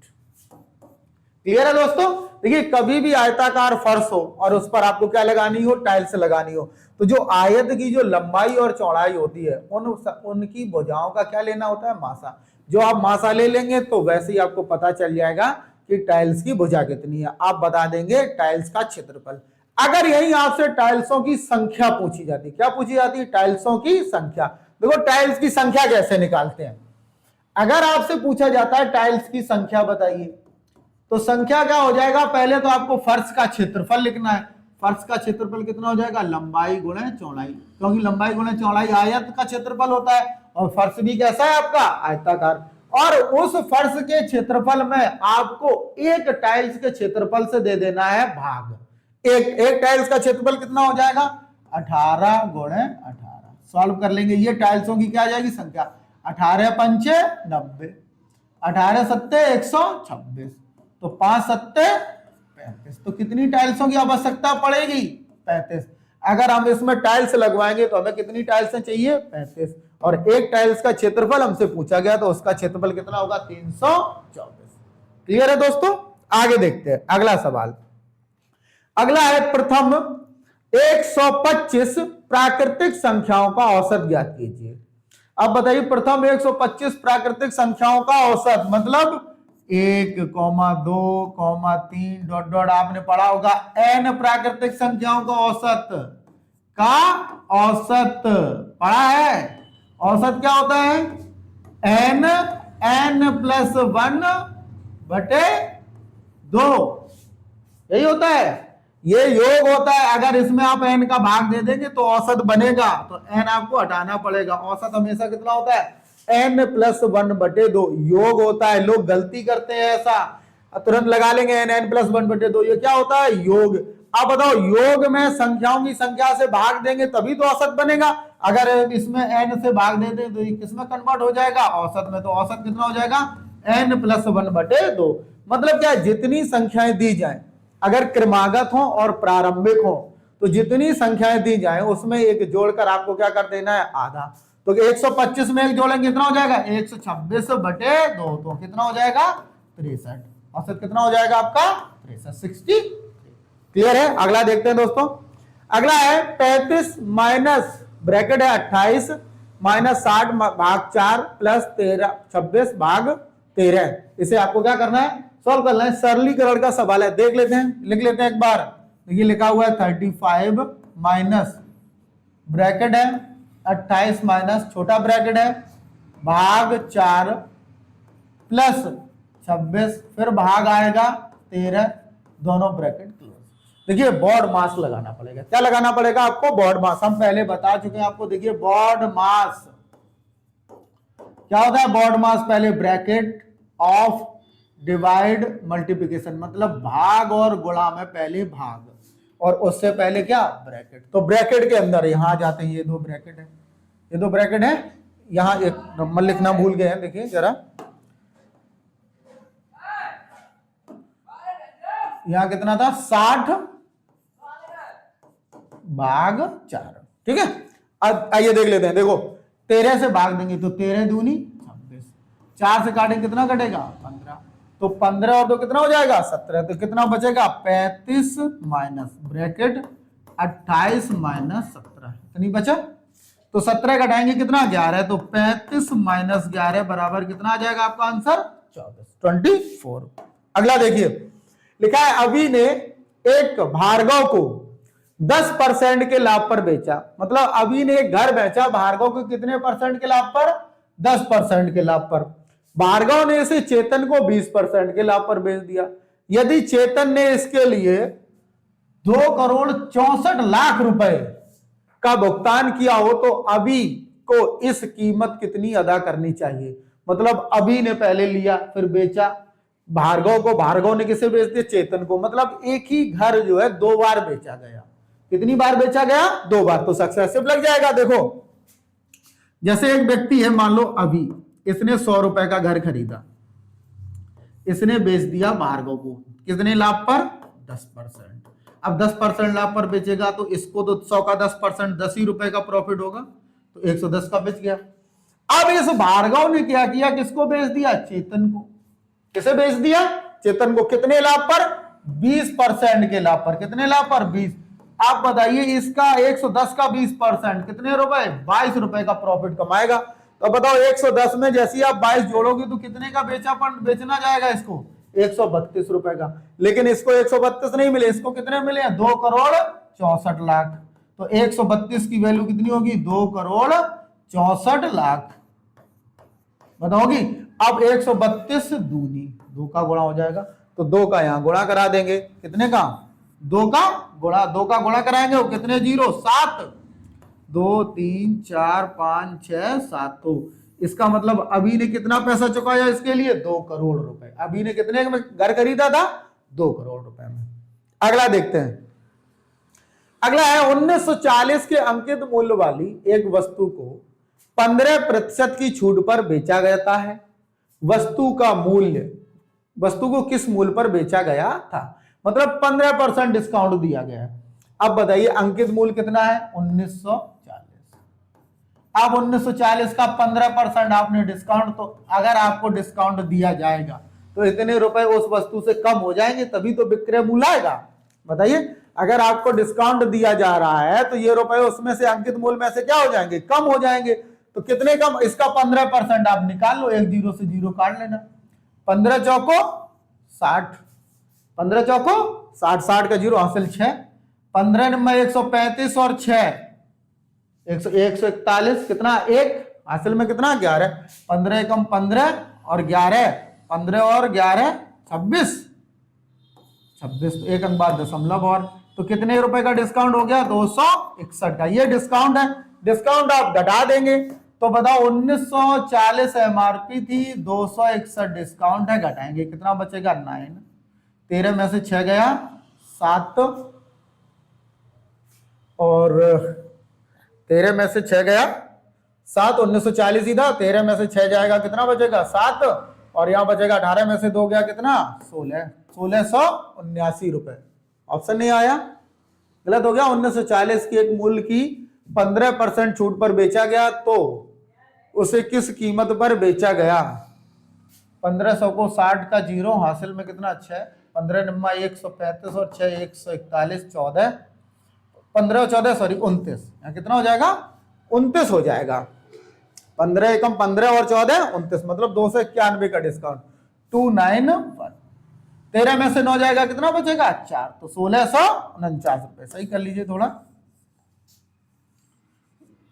क्लियर है दोस्तों। देखिए कभी भी आयताकार फर्श हो और उस पर आपको क्या लगानी हो, टाइल्स लगानी हो, तो जो आयत की जो लंबाई और चौड़ाई होती है उनकी भुजाओं का क्या लेना होता है, मासा। जो आप मासा ले लेंगे तो वैसे ही आपको पता चल जाएगा कि टाइल्स की भुजा कितनी है। आप बता देंगे टाइल्स का क्षेत्रफल। अगर यही आपसे टाइल्सों की संख्या पूछी जाती, क्या पूछी जाती है, टाइल्सों की संख्या। देखो टाइल्स की संख्या कैसे निकालते हैं। अगर आपसे पूछा जाता है टाइल्स की संख्या बताइए, तो संख्या क्या हो जाएगा, पहले तो आपको फर्श का क्षेत्रफल लिखना है। फर्श का क्षेत्रफल कितना हो जाएगा, लंबाई गुणे चौड़ाई, क्योंकि लंबाई गुणे चौड़ाई आयत का क्षेत्रफल होता है और फर्श भी कैसा है आपका, आयताकार। और उस फर्श के क्षेत्रफल में आपको एक टाइल्स के क्षेत्रफल से दे देना है भाग। एक टाइल्स का क्षेत्रफल कितना हो जाएगा 18 गुणे 18। सॉल्व कर लेंगे, ये टाइल्सों की क्या आ जाएगी संख्या, 18 पंचे 90, 18 सत्ते 126, तो 5 सत्ते 35। तो कितनी टाइल्सों की आवश्यकता पड़ेगी, 35। अगर हम इसमें टाइल्स लगवाएंगे तो हमें कितनी टाइल्स चाहिए, 35। और एक टाइल्स का क्षेत्रफल हमसे पूछा गया तो उसका क्षेत्रफल कितना होगा, 324। क्लियर है दोस्तों। आगे देखते हैं अगला सवाल। अगला है प्रथम 125 प्राकृतिक संख्याओं का औसत ज्ञात कीजिए। अब बताइए प्रथम 125 प्राकृतिक संख्याओं का औसत, मतलब 1, 2, 3 डॉट डॉट, आपने पढ़ा होगा n प्राकृतिक संख्याओं का औसत पढ़ा है। औसत क्या होता है, n प्लस 1 बटे 2, यही होता है, ये योग होता है। अगर इसमें आप n का भाग दे देंगे तो औसत बनेगा, तो n आपको हटाना पड़ेगा। औसत हमेशा कितना होता है, n प्लस 1 बटे 2, योग होता है। लोग गलती करते हैं ऐसा, तुरंत लगा लेंगे n प्लस 1 बटे 2, ये क्या होता है, योग। अब बताओ योग में संख्याओं की संख्या से भाग देंगे तभी तो औसत बनेगा। अगर इसमें n से भाग दे दें तो ये किसमें कन्वर्ट हो जाएगा, औसत में। तो औसत कितना हो जाएगा, n प्लस 1 बटे 2। मतलब क्या, जितनी संख्याएं दी जाए, अगर क्रमागत हो और प्रारंभिक हो, तो जितनी संख्याएं दी जाए उसमें एक जोड़कर आपको क्या कर देना है, आधा। तो 125 में एक जोड़ेंगे कितना हो जाएगा, 126 बटे 2, तो कितना हो जाएगा 63। औसत कितना हो जाएगा आपका 63। क्लियर है। अगला देखते हैं दोस्तों। अगला है 35 माइनस ब्रैकेट है 28 माइनस 60 भाग 4 प्लस 26 भाग 13। इसे आपको क्या करना है, सॉल्व करना है। सरलीकरण का सवाल है, देख लेते हैं, लिख लेते हैं एक बार। देखिए लिखा हुआ है 35 माइनस ब्रैकेट है 28 माइनस छोटा ब्रैकेट है भाग 4 प्लस 26, फिर भाग आएगा 13, दोनों ब्रैकेट क्लोज। देखिए बॉड मास लगाना पड़ेगा। क्या लगाना पड़ेगा आपको, बॉड मास। हम पहले बता चुके हैं आपको। देखिए बॉड मास क्या होता है, बॉड मास पहले ब्रैकेट ऑफ डिवाइड मल्टीप्लिकेशन, मतलब भाग और गुणा में पहले भाग और उससे पहले क्या, ब्रैकेट। तो ब्रैकेट के अंदर यहां जाते हैं, ये दो ब्रैकेट है, ये दो ब्रैकेट है। यहां एक नंबर लिखना भूल गए हैं, देखिए जरा, यहां कितना था 60 भाग 4, ठीक है। अब आइए देख लेते हैं। देखो 13 से भाग देंगे तो 13 दूनी 26, 4 से काटेंगे कितना कटेगा 15, तो 15 और 2 कितना हो जाएगा 17, तो कितना बचेगा 35 माइनस ब्रैकेट 28 माइनस 17, इतनी बचा। तो 17 घटाएंगे कितना 11, तो 35 माइनस 11 बराबर कितना आ जाएगा आपका आंसर 24। अगला देखिए लिखा है अभी ने एक भार्गव को 10% के लाभ पर बेचा। मतलब अभी ने एक घर बेचा भार्गव को कितने परसेंट के लाभ पर, 10% के लाभ पर। भार्गव ने इसे चेतन को 20% के लाभ पर बेच दिया। यदि चेतन ने इसके लिए 2,64,00,000 रुपए का भुगतान किया हो तो अभी को इस कीमत कितनी अदा करनी चाहिए। मतलब अभी ने पहले लिया फिर बेचा, भार्गव ने किसे बेच दिया, चेतन को। मतलब एक ही घर जो है 2 बार बेचा गया। कितनी बार बेचा गया, 2 बार, तो सक्सेसिव लग जाएगा। देखो जैसे एक व्यक्ति है, मान लो अभी इसने 100 रुपए का घर खरीदा, इसने बेच दिया भार्गव को, कितने लाभ पर, 10%। अब 10% लाभ पर बेचेगा तो इसको तो 100 का 10%, 10 ही रुपए का प्रॉफिट होगा, तो 110 का बेच गया। अब इस भार्गव ने क्या किया, किसको बेच दिया, चेतन को। किसे बेच दिया, चेतन को। कितने लाभ पर, 20% के लाभ पर। कितने लाभ पर, 20। आप बताइए इसका 110 का 20% कितने रुपए, 22 रुपए का प्रॉफिट कमाएगा। तो बताओ 110 में जैसे आप 22 जोड़ोगे तो कितने का बेचना जाएगा इसको, 132 रुपए का। लेकिन इसको 132 नहीं मिले, इसको कितने मिले, 2,64,00,000। तो 132 की वैल्यू कितनी होगी, 2,64,00,000 बताओगी। अब 132 दूनी, 2 का गुणा हो जाएगा, तो 2 का यहां गुणा करा देंगे, कितने का, 2 का गुणा कराएंगे, वो कितने जीरो, 7, 2 3 4 5 6 7। तो इसका मतलब अभी ने कितना पैसा चुकाया इसके लिए, 2 करोड़ रुपए। अभी ने कितने में घर खरीदा था, 2 करोड़ रुपए में। अगला देखते हैं। अगला है 1940 के अंकित मूल्य वाली एक वस्तु को 15% की छूट पर बेचा गया है। वस्तु को किस मूल्य पर बेचा गया था, मतलब 15% डिस्काउंट दिया गया है। अब बताइए अंकित मूल्य कितना है, 1940। अब 1940 का 15% आपने डिस्काउंट, तो अगर आपको डिस्काउंट दिया जाएगा तो इतने रुपए उस वस्तु से कम हो जाएंगे, तभी तो विक्रय मूल्य आएगा। बताइए अगर आपको डिस्काउंट दिया जा रहा है तो ये रुपए उसमें से अंकित मूल्य में से क्या हो जाएंगे, कम हो जाएंगे। तो कितने कम, इसका 15% आप निकाल लो, एक जीरो से जीरो काट लेना। 15 चौको 60, 15 चौको 60, 60 का जीरो हासिल 6, 15 नंबर 135 और 6 141, कितना, 1 हासिल में कितना, 11, 15 एकम 15 और 11, 15 और 11 26, 26, तो एक अंक बाद दशमलव और, तो कितने रुपए का डिस्काउंट हो गया, 261 का। ये डिस्काउंट है, डिस्काउंट आप घटा देंगे तो बताओ 1940 एमआरपी थी, 261 डिस्काउंट है, घटाएंगे कितना बचेगा, 9। 13 में से 6 गया 7 और 13 में से 6 गया 7, 1940 ही था, 13 में से 6 जाएगा कितना बचेगा, 7, और यहां बचेगा 18 में से 2 गया कितना, 16, 1679 रुपए। ऑप्शन नहीं आया, गलत हो गया। 1940 की एक मूल्य की 15% छूट पर बेचा गया तो उसे किस कीमत पर बेचा गया। 1500 को 60 का जीरो हासिल में कितना, 6, 15 नम्मा 135 और 6 141, 14, 15 14 सॉरी 29, यहाँ कितना हो जाएगा, 29 हो जाएगा। 15 एकम 15 और 14 29, मतलब 291 का डिस्काउंट, 291। 13 में से 9 जाएगा कितना बचेगा, 4, तो 1649 रुपए। सही कर लीजिए, थोड़ा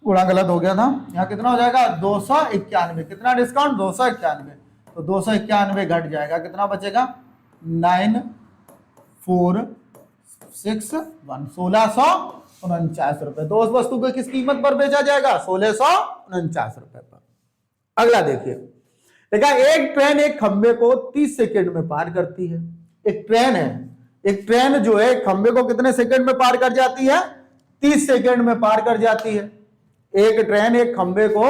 गुणा गलत हो गया था। यहाँ कितना हो जाएगा, 291, कितना डिस्काउंट, 291, तो 291 घट जाएगा, कितना बचेगा, 9461, 1649 रुपए। तो उस वस्तु को किस कीमत पर बेचा जाएगा, 1649 रुपए पर। अगला देखिए, देखा एक ट्रेन एक खंबे को 30 सेकंड में पार करती है। एक ट्रेन है, एक ट्रेन जो है खंबे को कितने सेकंड में पार कर जाती है, 30 सेकंड में पार कर जाती है। एक ट्रेन एक खंबे को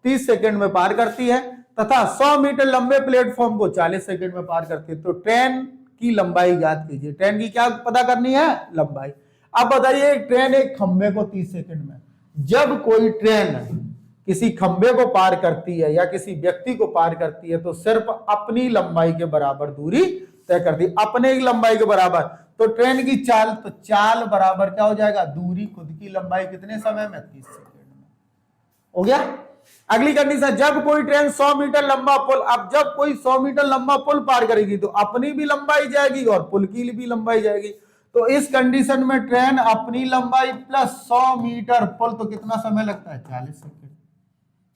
30 सेकंड में पार करती है तथा 100 मीटर लंबे प्लेटफॉर्म को 40 सेकंड में पार करती है। तो ट्रेन की लंबाई ज्ञात कीजिए। ट्रेन की क्या पता करनी है, लंबाई। अब बताइए ट्रेन एक खंबे को 30 सेकंड में, जब कोई ट्रेन किसी खंबे को पार करती है या किसी व्यक्ति को पार करती है तो सिर्फ अपनी लंबाई के बराबर दूरी तय करती है, अपने की लंबाई के बराबर। तो ट्रेन की चाल, तो चाल बराबर क्या हो जाएगा, दूरी खुद की लंबाई कितने समय में, 30 सेकंड में। हो गया। अगली कंडीशन, जब कोई ट्रेन 100 मीटर लंबा पुल, अब जब कोई 100 मीटर लंबा पुल पार करेगी तो अपनी भी लंबाई जाएगी और पुल की भी लंबाई जाएगी। तो इस कंडीशन में ट्रेन अपनी लंबाई प्लस 100 मीटर पुल, तो कितना समय लगता है, 40 सेकंड।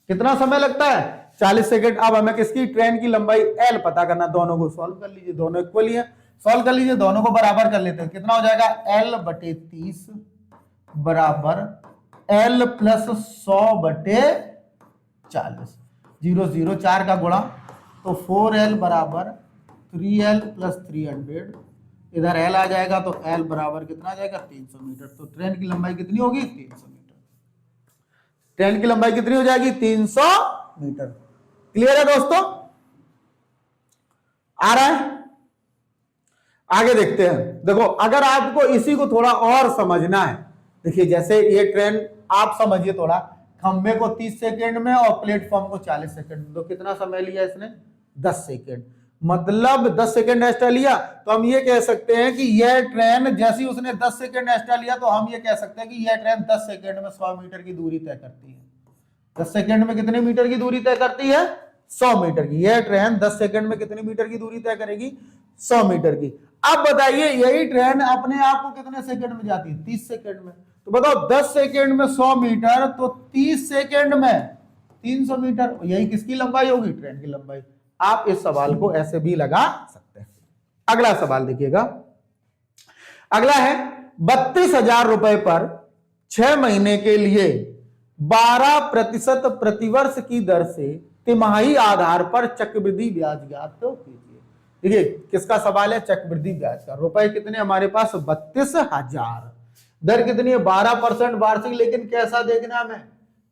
कितना समय लगता है, 40 सेकंड। अब हमें किसकी, ट्रेन की लंबाई L पता करना, दोनों को सॉल्व कर लीजिए, दोनों इक्वल ही है। सॉल्व कर लीजिए, दोनों को बराबर कर लेते हैं। कितना हो जाएगा, L/30 बराबर L प्लस 100/40, 0 0 4 का गुणा, तो 4L बराबर 3L प्लस 300, इधर L आ जाएगा तो L बराबर कितना आ जाएगा, 300 मीटर। तो ट्रेन की लंबाई कितनी होगी, 300 मीटर। ट्रेन की लंबाई कितनी हो जाएगी, 300 मीटर। क्लियर है दोस्तों, आ रहा है? आगे देखते हैं। देखो, अगर आपको इसी को थोड़ा और समझना है, देखिए जैसे ये ट्रेन आप समझिए थोड़ा, खंबे को 30 सेकेंड में और प्लेटफॉर्म को 40 सेकेंड में, तो कितना समय लिया इसने, 10 सेकेंड। मतलब 10 सेकेंड एक्स्ट्रा लिया, तो हम ये कह सकते हैं कि यह ट्रेन, जैसी उसने 10 सेकेंड एक्स्ट्रा लिया, तो हम ये कह सकते हैं कि यह ट्रेन 10 सेकेंड में 100 मीटर की दूरी तय करती है। 10 सेकेंड में कितने मीटर की दूरी तय करती है, 100 मीटर की। यह ट्रेन 10 सेकेंड में कितने मीटर की दूरी तय करेगी, 100 मीटर की। अब बताइए, यही ट्रेन अपने आप को कितने सेकेंड में जाती है, 30 सेकेंड में। तो बताओ 10 सेकेंड में 100 मीटर, तो 30 सेकेंड में 300 मीटर। यही किसकी लंबाई होगी, ट्रेन की लंबाई। आप इस सवाल को ऐसे भी लगा सकते हैं। अगला सवाल देखिएगा, अगला है 32,000 रुपए पर 6 महीने के लिए 12% प्रतिवर्ष की दर से तिमाही आधार पर चक्रवृद्धि ब्याज ज्ञात कीजिए। देखिए किसका सवाल है, चक्रवृद्धि ब्याज का। रुपए कितने हमारे पास, 32,000। दर कितनी है, 12% वार्षिक, लेकिन कैसा देखना हमें,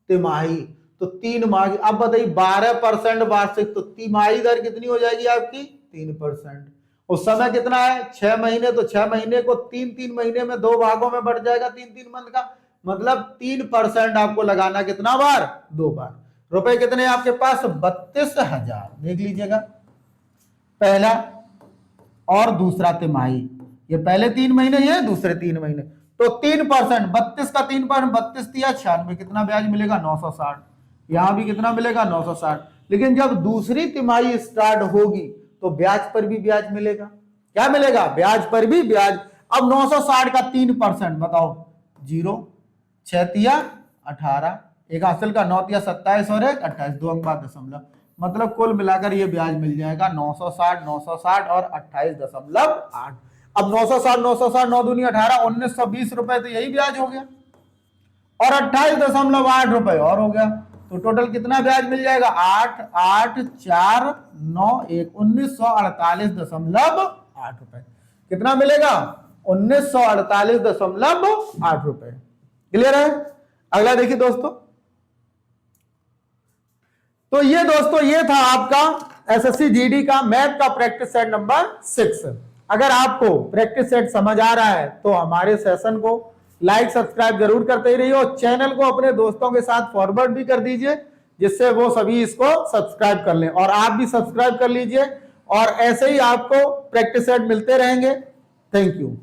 तिमाही। तो 3 माह। अब बताइए 12% वार्षिक, तो तिमाही दर कितनी हो जाएगी आपकी, 3%। उस समय कितना है, 6 महीने, तो 6 महीने को 3 महीने में 2 भागों में बढ़ जाएगा, 3 मंथ का। मतलब 3% आपको लगाना कितना बार, 2 बार। रुपए कितने आपके पास, 32,000। देख लीजिएगा, पहला और दूसरा तिमाही। ये पहले 3 महीने, ये दूसरे 3 महीने। तो 3%, 32 का 3%, 32 दिया 96, कितना ब्याज मिलेगा, 960। यहां भी कितना मिलेगा, 960। लेकिन जब दूसरी तिमाही स्टार्ट होगी, तो ब्याज पर भी ब्याज मिलेगा। क्या मिलेगा, ब्याज पर भी ब्याज। अब 960 का 3%, बताओ, 0, 6 तिया 18, एक हासिल का 9 तिया 27 और एक 28, 2 अंक बाद दशमलव। मतलब कुल मिलाकर ये ब्याज मिल जाएगा 960, 960 और 28.8। अब 960, 960, 9 दूनी 18, 1920 रुपए, तो यही ब्याज हो गया, और 28.8 रुपए और हो गया। तो टोटल कितना ब्याज मिल जाएगा, 8, 8, 4, 9, 1, 1948.8 रुपए। कितना मिलेगा, 1948.8 रुपए। क्लियर है? अगला देखिए दोस्तों, तो ये दोस्तों ये था आपका एसएससी जीडी का मैथ का प्रैक्टिस सेट नंबर 6। अगर आपको प्रैक्टिस सेट समझ आ रहा है तो हमारे सेशन को लाइक सब्सक्राइब जरूर करते ही रहिए, और चैनल को अपने दोस्तों के साथ फॉरवर्ड भी कर दीजिए, जिससे वो सभी इसको सब्सक्राइब कर लें, और आप भी सब्सक्राइब कर लीजिए, और ऐसे ही आपको प्रैक्टिस सेट मिलते रहेंगे। Thank you.